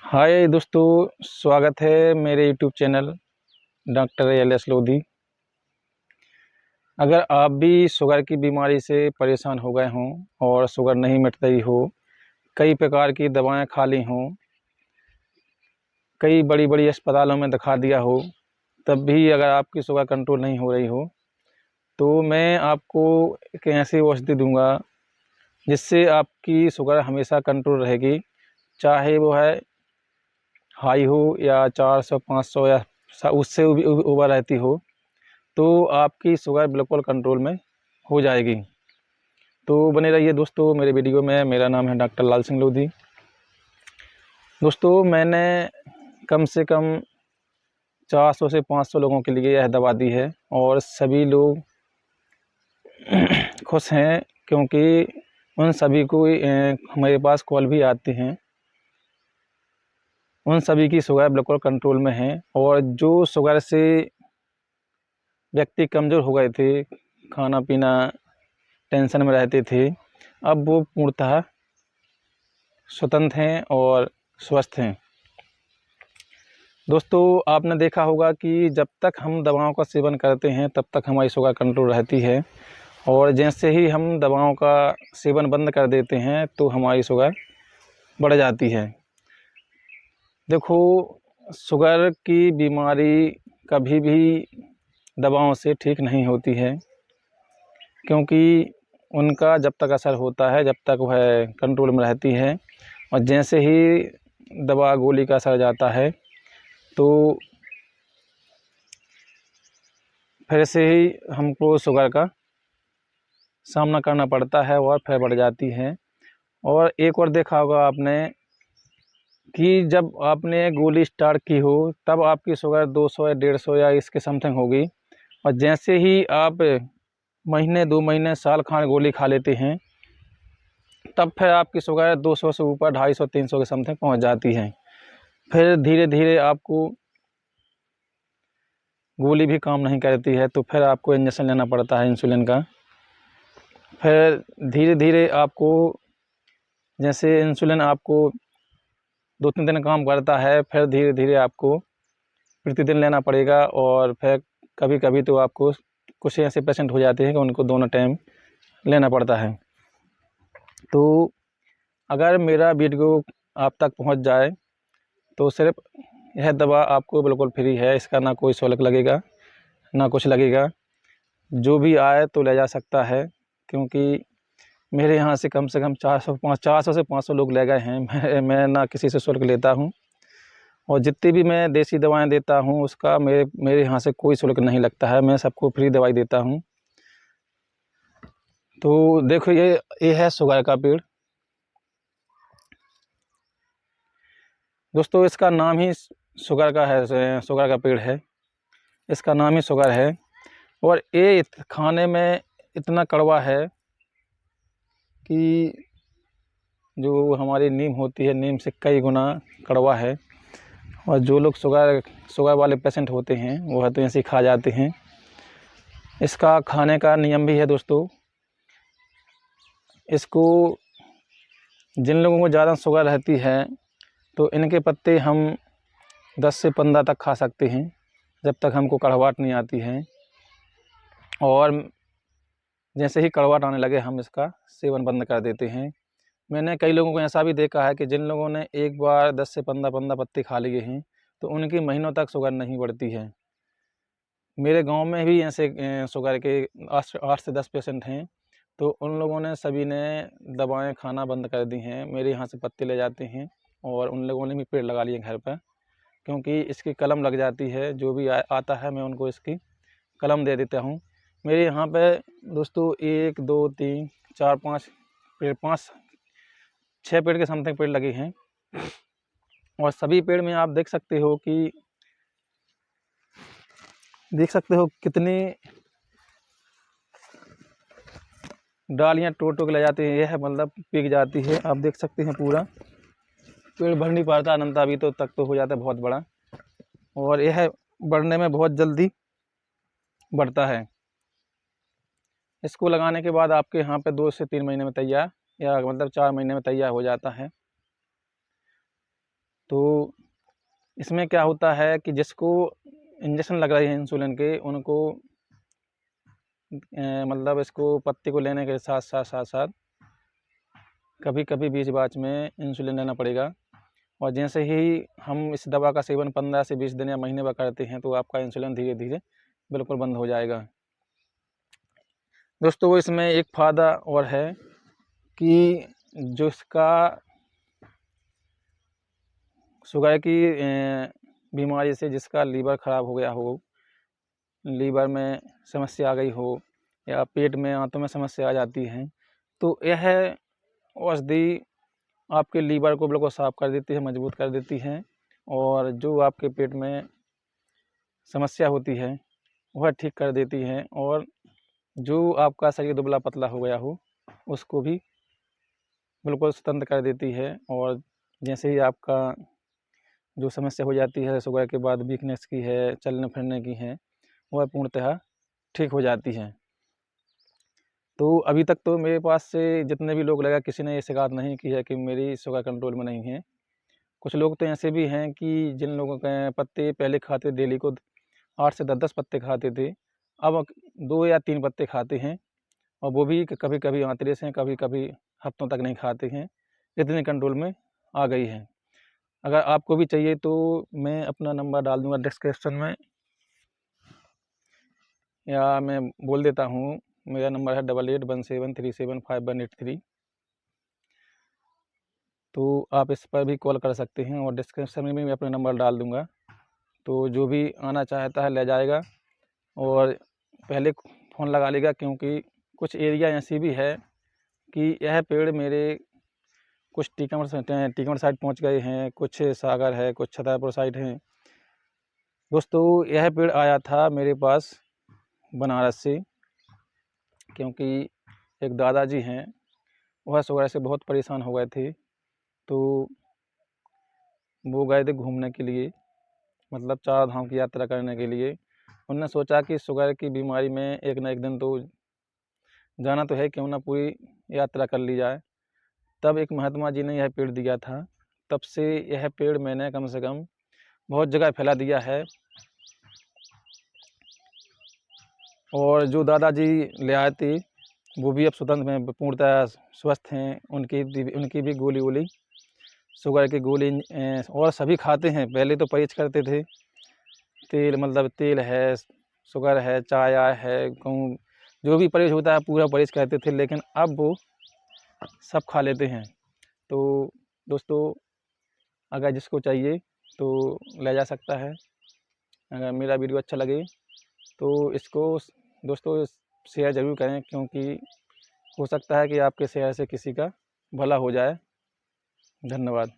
हाय दोस्तों, स्वागत है मेरे YouTube channel doctor LS. Lodhi. अगर आप भी शुगर की बीमारी से परेशान हो गए हों और शुगर नहीं मिट रही हो, कई प्रकार की दवाएं खा ली हों, कई बड़ी-बड़ी अस्पतालों में दिखा दिया हो, तब भी अगर आपकी शुगर कंट्रोल नहीं हो रही हो, तो मैं आपको एक ऐसी औषधि दूंगा जिससे आपकी शुगर हमेशा कंट्रोल रहेगी, चाहे वो है हाई हो या 400 500 या उससे भी ऊपर रहती हो, तो आपकी शुगर बिल्कुल कंट्रोल में हो जाएगी। तो बने रहिए दोस्तों मेरे वीडियो में। मेरा नाम है डॉक्टर लाल सिंह लोधी। दोस्तों, मैंने कम से कम 400 से 500 लोगों के लिए यह दवा दी है और सभी लोग खुश हैं, क्योंकि उन सभी को हमारे पास कॉल भी आती हैं। उन सभी की शुगर बिल्कुल कंट्रोल में है और जो शुगर से व्यक्ति कमज़ोर हो गए थे, खाना पीना टेंशन में रहते थे, अब वो पूर्णतः स्वतंत्र हैं और स्वस्थ हैं। दोस्तों, आपने देखा होगा कि जब तक हम दवाओं का सेवन करते हैं तब तक हमारी शुगर कंट्रोल रहती है, और जैसे ही हम दवाओं का सेवन बंद कर देते हैं तो हमारी शुगर बढ़ जाती है। देखो, शुगर की बीमारी कभी भी दवाओं से ठीक नहीं होती है, क्योंकि उनका जब तक असर होता है, जब तक वह कंट्रोल में रहती है, और जैसे ही दवा गोली का असर जाता है तो फिर से ही हमको शुगर का सामना करना पड़ता है और फिर बढ़ जाती है। और एक और देखा होगा आपने कि जब आपने गोली स्टार्ट की हो तब आपकी शुगर 200 या 150 या इसके समथिंग होगी, और जैसे ही आप महीने 2 महीने साल खान गोली खा लेते हैं, तब फिर आपकी शुगर 200 से ऊपर 250 300 के समथिंग पहुंच जाती है। फिर धीरे धीरे आपको गोली भी काम नहीं करती है, तो फिर आपको इंजेक्शन लेना पड़ता है इंसुलिन का। फिर धीरे धीरे आपको, जैसे इंसुलिन आपको 2-3 दिन काम करता है, फिर धीरे धीरे आपको प्रतिदिन लेना पड़ेगा। और फिर कभी कभी तो आपको, कुछ ऐसे पेशेंट हो जाते हैं कि उनको दोनों टाइम लेना पड़ता है। तो अगर मेरा वीडियो आप तक पहुंच जाए तो सिर्फ यह दवा आपको बिल्कुल फ्री है, इसका ना कोई शुल्क लगेगा ना कुछ लगेगा। जो भी आए तो ले जा सकता है, क्योंकि मेरे यहाँ से कम 400 से 500 लोग ले गए हैं। मैं ना किसी से शुल्क लेता हूँ, और जितनी भी मैं देसी दवाएं देता हूँ उसका मेरे मेरे यहाँ से कोई शुल्क नहीं लगता है। मैं सबको फ्री दवाई देता हूँ। तो देखो, ये है शुगर का पेड़। दोस्तों, इसका नाम ही शुगर का है, शुगर का पेड़ है, इसका नाम ही शुगर है। और ये खाने में इतना कड़वा है कि जो हमारी नीम होती है, नीम से कई गुना कड़वा है। और जो लोग शुगर वाले पेशेंट होते हैं वह तो ऐसे ही खा जाते हैं। इसका खाने का नियम भी है दोस्तों। इसको, जिन लोगों को ज़्यादा शुगर रहती है तो इनके पत्ते हम 10 से 15 तक खा सकते हैं, जब तक हमको कड़वाहट नहीं आती है। और जैसे ही कड़वाहट आने लगे हम इसका सेवन बंद कर देते हैं। मैंने कई लोगों को ऐसा भी देखा है कि जिन लोगों ने एक बार 10 से 15 पत्ते खा लिए हैं तो उनकी महीनों तक शुगर नहीं बढ़ती है। मेरे गांव में भी ऐसे शुगर के 8 से 10 पेशेंट हैं, तो उन लोगों ने सभी ने दवाएं खाना बंद कर दी हैं, मेरे यहाँ से पत्ते ले जाते हैं। और उन लोगों ने भी पेड़ लगा लिए घर पर, क्योंकि इसकी कलम लग जाती है। जो भी आता है मैं उनको इसकी कलम दे देता हूँ। मेरे यहाँ पे दोस्तों 1 2 3 4 5 पेड़, 5 6 पेड़ के समथिंग पेड़ लगे हैं। और सभी पेड़ में आप देख सकते हो कितनी डालियाँ टूट टूट ले जाती हैं। यह मतलब पीक जाती है। आप देख सकते हैं पूरा पेड़ बढ़ नहीं पाता अनंता, अभी तो तक तो हो जाता है बहुत बड़ा, और यह बढ़ने में बहुत जल्दी बढ़ता है। इसको लगाने के बाद आपके यहाँ पे 2 से 3 महीने में तैयार, या मतलब 4 महीने में तैयार हो जाता है। तो इसमें क्या होता है कि जिसको इंजेक्शन लग रही है इंसुलिन के, उनको मतलब इसको पत्ते को लेने के साथ कभी कभी बीच बाच में इंसुलिन लेना पड़ेगा। और जैसे ही हम इस दवा का सेवन 15 से 20 दिन या महीने भर करते हैं तो आपका इंसुलिन धीरे धीरे बिल्कुल बंद हो जाएगा। दोस्तों इसमें एक फ़ायदा और है कि जो इसका शुगर की बीमारी से जिसका लीवर ख़राब हो गया हो, लीवर में समस्या आ गई हो या पेट में आंतों में समस्या आ जाती है, तो यह औषधि आपके लीवर को बिल्कुल साफ़ कर देती है, मजबूत कर देती है। और जो आपके पेट में समस्या होती है वह ठीक कर देती है। और जो आपका शरीर दुबला पतला हो गया हो उसको भी बिल्कुल स्वतंत्र कर देती है। और जैसे ही आपका जो समस्या हो जाती है शुगर के बाद, वीकनेस की है, चलने फिरने की है, वह पूर्णतः ठीक हो जाती है। तो अभी तक तो मेरे पास से जितने भी लोग लगा, किसी ने ये शिकायत नहीं की है कि मेरी शुगर कंट्रोल में नहीं है। कुछ लोग तो ऐसे भी हैं कि जिन लोगों के पत्ते पहले खाते डेली को 8 से 10 पत्ते खाते थे, अब 2 या 3 पत्ते खाते हैं। और वो भी कभी कभी आंतरे से, कभी कभी हफ्तों तक नहीं खाते हैं। इतने कंट्रोल में आ गई है। अगर आपको भी चाहिए तो मैं अपना नंबर डाल दूंगा डिस्क्रिप्शन में, या मैं बोल देता हूँ। मेरा नंबर है 8817375183। तो आप इस पर भी कॉल कर सकते हैं और डिस्क्रिप्शन में भी मैं अपना नंबर डाल दूंगा। तो जो भी आना चाहता है ले जाएगा और पहले फ़ोन लगा लेगा, क्योंकि कुछ एरिया ऐसी भी है कि यह पेड़ मेरे कुछ टीकमगढ़ साइड पहुंच गए हैं, कुछ सागर है, कुछ छतरपुर साइड हैं। दोस्तों यह पेड़ आया था मेरे पास बनारस से, क्योंकि एक दादाजी हैं, वह शुगर से बहुत परेशान हो गए थे। तो वो गए थे घूमने के लिए, मतलब 4 धाम की यात्रा करने के लिए। उन्होंने सोचा कि शुगर की बीमारी में एक ना एक दिन तो जाना तो है, क्यों ना पूरी यात्रा कर ली जाए। तब एक महात्मा जी ने यह पेड़ दिया था। तब से यह पेड़ मैंने कम से कम बहुत जगह फैला दिया है। और जो दादाजी ले आए थे वो भी अब स्वतंत्र में पूर्णतः स्वस्थ हैं। उनकी भी गोली वोली, शुगर की गोली और सभी खाते हैं। पहले तो परहेज करते थे, तेल मतलब तेल है, शुगर है, चाय है, कहूँ जो भी परहेज होता है पूरा परहेज करते थे, लेकिन अब वो सब खा लेते हैं। तो दोस्तों अगर जिसको चाहिए तो ले जा सकता है। अगर मेरा वीडियो अच्छा लगे तो इसको दोस्तों शेयर ज़रूर करें, क्योंकि हो सकता है कि आपके शेयर से किसी का भला हो जाए। धन्यवाद।